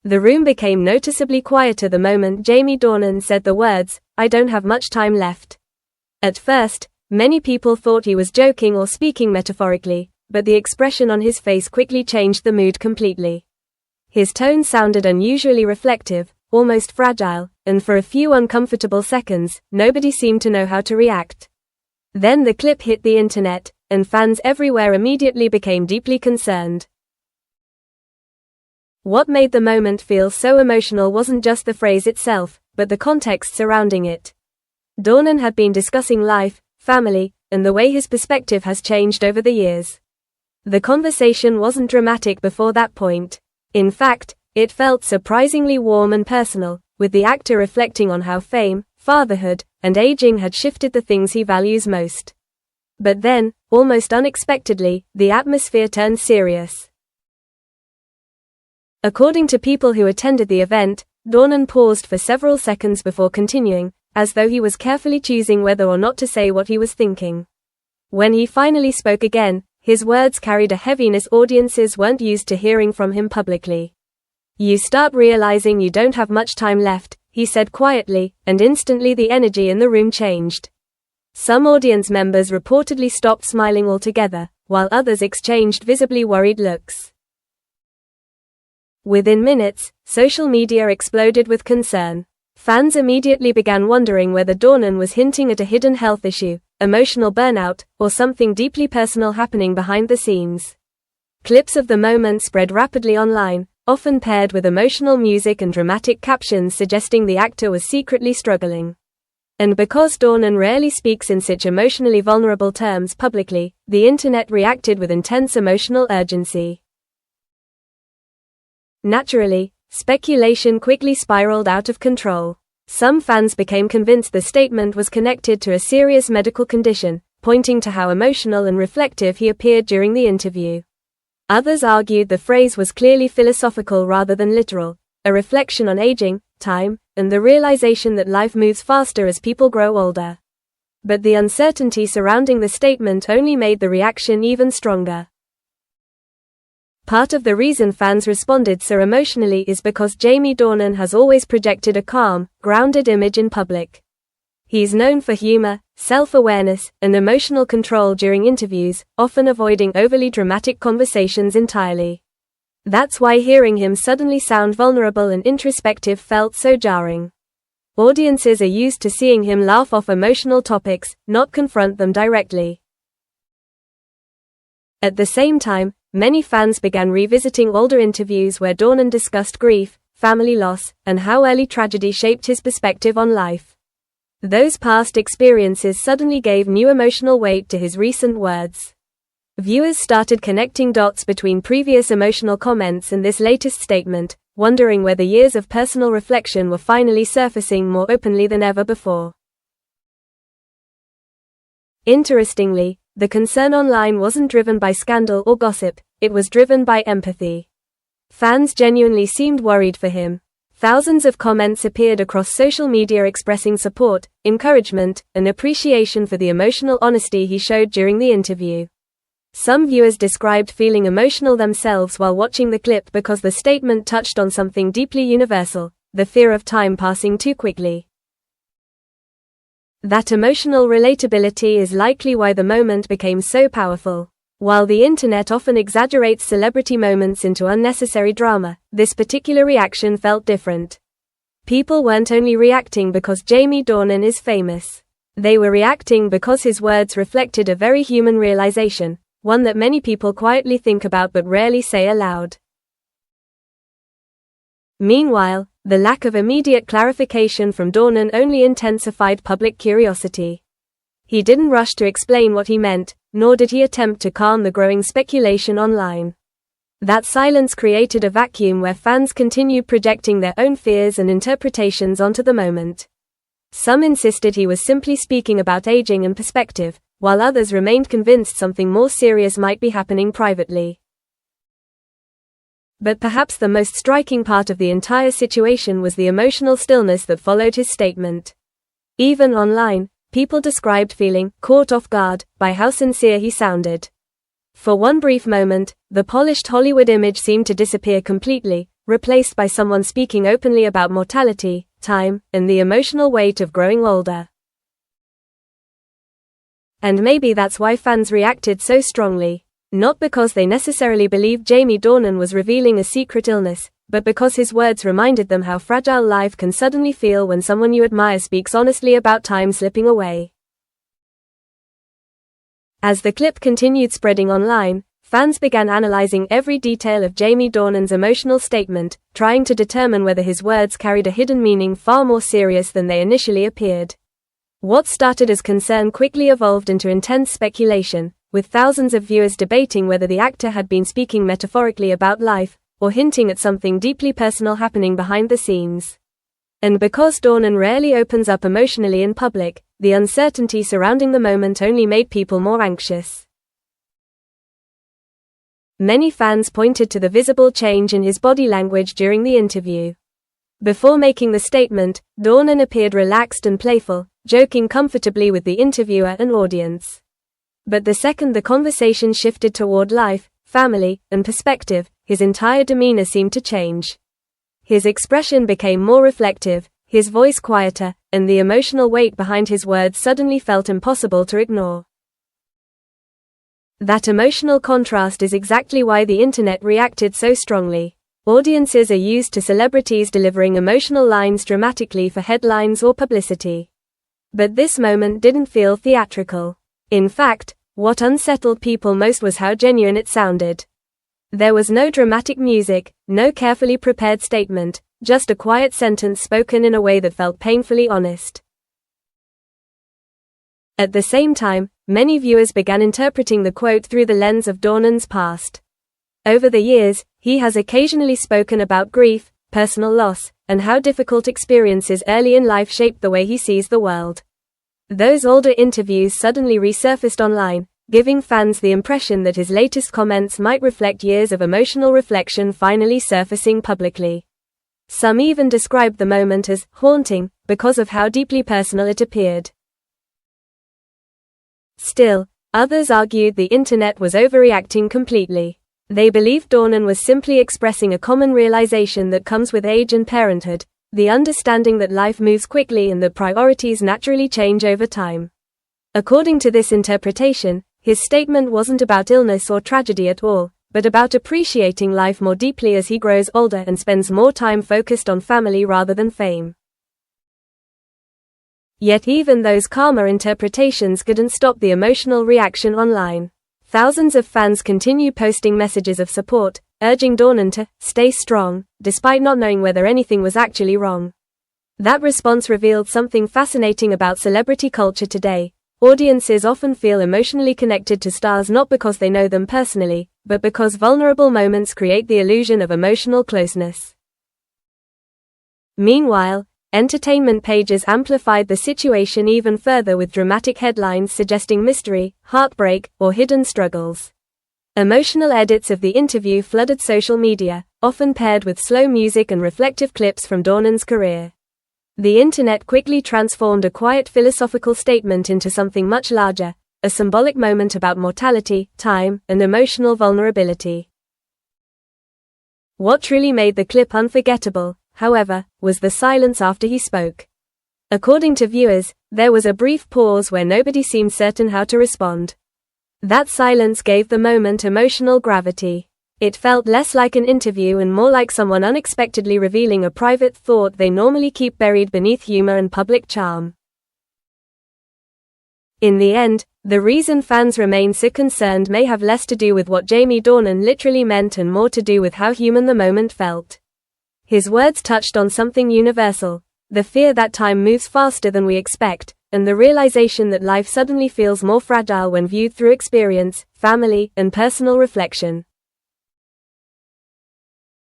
The room became noticeably quieter the moment Jamie Dornan said the words, "I don't have much time left." At first, many people thought he was joking or speaking metaphorically, but the expression on his face quickly changed the mood completely. His tone sounded unusually reflective, almost fragile, and for a few uncomfortable seconds, nobody seemed to know how to react. Then the clip hit the internet, and fans everywhere immediately became deeply concerned. What made the moment feel so emotional wasn't just the phrase itself, but the context surrounding it. Dornan had been discussing life, family, and the way his perspective has changed over the years. The conversation wasn't dramatic before that point. In fact, it felt surprisingly warm and personal, with the actor reflecting on how fame, fatherhood, and aging had shifted the things he values most. But then, almost unexpectedly, the atmosphere turned serious. According to people who attended the event, Dornan paused for several seconds before continuing, as though he was carefully choosing whether or not to say what he was thinking. When he finally spoke again, his words carried a heaviness audiences weren't used to hearing from him publicly. "You start realizing you don't have much time left," he said quietly, and instantly the energy in the room changed. Some audience members reportedly stopped smiling altogether, while others exchanged visibly worried looks. Within minutes, social media exploded with concern. Fans immediately began wondering whether Dornan was hinting at a hidden health issue, emotional burnout, or something deeply personal happening behind the scenes. Clips of the moment spread rapidly online, often paired with emotional music and dramatic captions suggesting the actor was secretly struggling. And because Dornan rarely speaks in such emotionally vulnerable terms publicly, the internet reacted with intense emotional urgency. Naturally, speculation quickly spiraled out of control. Some fans became convinced the statement was connected to a serious medical condition, pointing to how emotional and reflective he appeared during the interview. Others argued the phrase was clearly philosophical rather than literal, a reflection on aging, time, and the realization that life moves faster as people grow older. But the uncertainty surrounding the statement only made the reaction even stronger. Part of the reason fans responded so emotionally is because Jamie Dornan has always projected a calm, grounded image in public. He's known for humor, self-awareness, and emotional control during interviews, often avoiding overly dramatic conversations entirely. That's why hearing him suddenly sound vulnerable and introspective felt so jarring. Audiences are used to seeing him laugh off emotional topics, not confront them directly. At the same time, many fans began revisiting older interviews where Dornan discussed grief, family loss, and how early tragedy shaped his perspective on life. Those past experiences suddenly gave new emotional weight to his recent words. Viewers started connecting dots between previous emotional comments and this latest statement, wondering whether years of personal reflection were finally surfacing more openly than ever before. Interestingly, the concern online wasn't driven by scandal or gossip, it was driven by empathy. Fans genuinely seemed worried for him. Thousands of comments appeared across social media expressing support, encouragement, and appreciation for the emotional honesty he showed during the interview. Some viewers described feeling emotional themselves while watching the clip because the statement touched on something deeply universal, the fear of time passing too quickly. That emotional relatability is likely why the moment became so powerful. While the internet often exaggerates celebrity moments into unnecessary drama, this particular reaction felt different. People weren't only reacting because Jamie Dornan is famous. They were reacting because his words reflected a very human realization, one that many people quietly think about but rarely say aloud. Meanwhile, the lack of immediate clarification from Dornan only intensified public curiosity. He didn't rush to explain what he meant, nor did he attempt to calm the growing speculation online. That silence created a vacuum where fans continued projecting their own fears and interpretations onto the moment. Some insisted he was simply speaking about aging and perspective, while others remained convinced something more serious might be happening privately. But perhaps the most striking part of the entire situation was the emotional stillness that followed his statement. Even online, people described feeling caught off guard by how sincere he sounded. For one brief moment, the polished Hollywood image seemed to disappear completely, replaced by someone speaking openly about mortality, time, and the emotional weight of growing older. And maybe that's why fans reacted so strongly. Not because they necessarily believed Jamie Dornan was revealing a secret illness, but because his words reminded them how fragile life can suddenly feel when someone you admire speaks honestly about time slipping away. As the clip continued spreading online, fans began analyzing every detail of Jamie Dornan's emotional statement, trying to determine whether his words carried a hidden meaning far more serious than they initially appeared. What started as concern quickly evolved into intense speculation, with thousands of viewers debating whether the actor had been speaking metaphorically about life, or hinting at something deeply personal happening behind the scenes. And because Dornan rarely opens up emotionally in public, the uncertainty surrounding the moment only made people more anxious. Many fans pointed to the visible change in his body language during the interview. Before making the statement, Dornan appeared relaxed and playful, joking comfortably with the interviewer and audience. But the second the conversation shifted toward life, family, and perspective, his entire demeanor seemed to change. His expression became more reflective, his voice quieter, and the emotional weight behind his words suddenly felt impossible to ignore. That emotional contrast is exactly why the internet reacted so strongly. Audiences are used to celebrities delivering emotional lines dramatically for headlines or publicity. But this moment didn't feel theatrical. In fact, what unsettled people most was how genuine it sounded. There was no dramatic music, no carefully prepared statement, just a quiet sentence spoken in a way that felt painfully honest. At the same time, many viewers began interpreting the quote through the lens of Dornan's past. Over the years, he has occasionally spoken about grief, personal loss, and how difficult experiences early in life shaped the way he sees the world. Those older interviews suddenly resurfaced online, giving fans the impression that his latest comments might reflect years of emotional reflection finally surfacing publicly. Some even described the moment as haunting, because of how deeply personal it appeared. Still, others argued the internet was overreacting completely. They believed Dornan was simply expressing a common realization that comes with age and parenthood, the understanding that life moves quickly and that priorities naturally change over time. According to this interpretation, his statement wasn't about illness or tragedy at all, but about appreciating life more deeply as he grows older and spends more time focused on family rather than fame. Yet even those calmer interpretations couldn't stop the emotional reaction online. Thousands of fans continue posting messages of support, urging Dornan to stay strong, despite not knowing whether anything was actually wrong. That response revealed something fascinating about celebrity culture today. Audiences often feel emotionally connected to stars not because they know them personally, but because vulnerable moments create the illusion of emotional closeness. Meanwhile, entertainment pages amplified the situation even further with dramatic headlines suggesting mystery, heartbreak, or hidden struggles. Emotional edits of the interview flooded social media, often paired with slow music and reflective clips from Dornan's career. The internet quickly transformed a quiet philosophical statement into something much larger, a symbolic moment about mortality, time, and emotional vulnerability. What truly made the clip unforgettable, however, was the silence after he spoke. According to viewers, there was a brief pause where nobody seemed certain how to respond. That silence gave the moment emotional gravity. It felt less like an interview and more like someone unexpectedly revealing a private thought they normally keep buried beneath humor and public charm. In the end, the reason fans remain so concerned may have less to do with what Jamie Dornan literally meant and more to do with how human the moment felt. His words touched on something universal, the fear that time moves faster than we expect, and the realization that life suddenly feels more fragile when viewed through experience, family, and personal reflection.